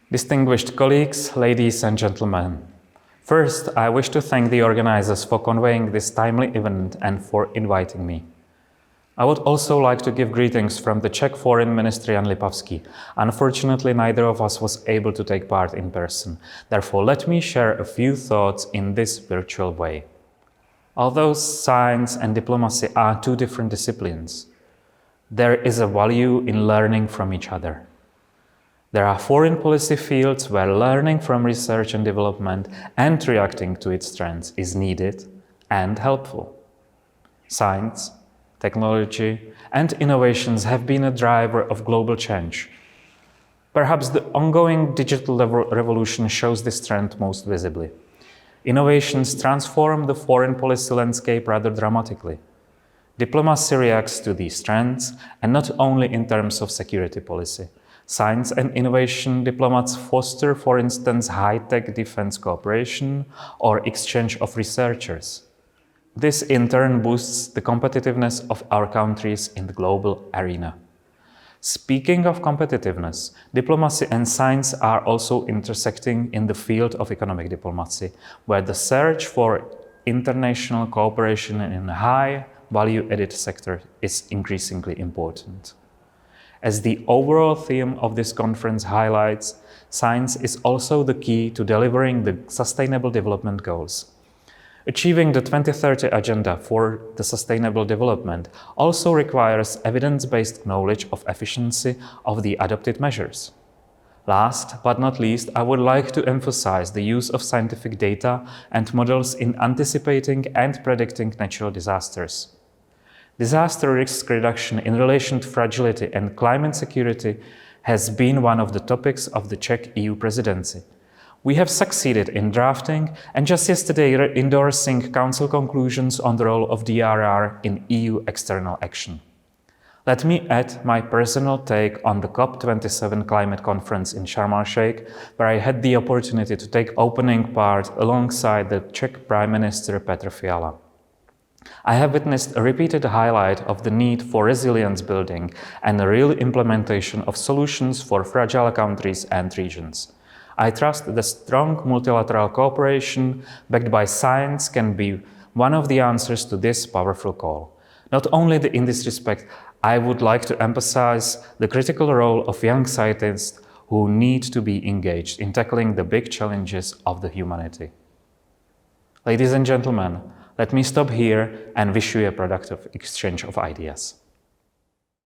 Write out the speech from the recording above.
Distinguished colleagues, ladies and gentlemen. First, I wish to thank the organizers for conveying this timely event and for inviting me. I would also like to give greetings from the Czech Foreign Minister Jan Lipavský. Unfortunately, neither of us was able to take part in person. Therefore, let me share a few thoughts in this virtual way. Although science and diplomacy are two different disciplines, there is a value in learning from each other. There are foreign policy fields where learning from research and development and reacting to its trends is needed and helpful. Science, technology, and innovations have been a driver of global change. Perhaps the ongoing digital revolution shows this trend most visibly. Innovations transform the foreign policy landscape rather dramatically. Diplomacy reacts to these trends, and not only in terms of security policy. Science and innovation diplomats foster, for instance, high-tech defense cooperation or exchange of researchers. This in turn boosts the competitiveness of our countries in the global arena. Speaking of competitiveness, diplomacy and science are also intersecting in the field of economic diplomacy, where the search for international cooperation in a high value-added sector is increasingly important. As the overall theme of this conference highlights, science is also the key to delivering the Sustainable Development Goals. Achieving the 2030 Agenda for the Sustainable Development also requires evidence-based knowledge of efficiency of the adopted measures. Last but not least, I would like to emphasize the use of scientific data and models in anticipating and predicting natural disasters. Disaster risk reduction in relation to fragility and climate security has been one of the topics of the Czech EU Presidency. We have succeeded in drafting and just yesterday endorsing Council conclusions on the role of DRR in EU external action. Let me add my personal take on the COP27 climate conference in Sharm el-Sheikh, where I had the opportunity to take opening part alongside the Czech Prime Minister Petr Fiala. I have witnessed a repeated highlight of the need for resilience building and a real implementation of solutions for fragile countries and regions. I trust that strong multilateral cooperation backed by science can be one of the answers to this powerful call. Not only in this respect, I would like to emphasize the critical role of young scientists who need to be engaged in tackling the big challenges of the humanity. Ladies and gentlemen, let me stop here and wish you a productive exchange of ideas.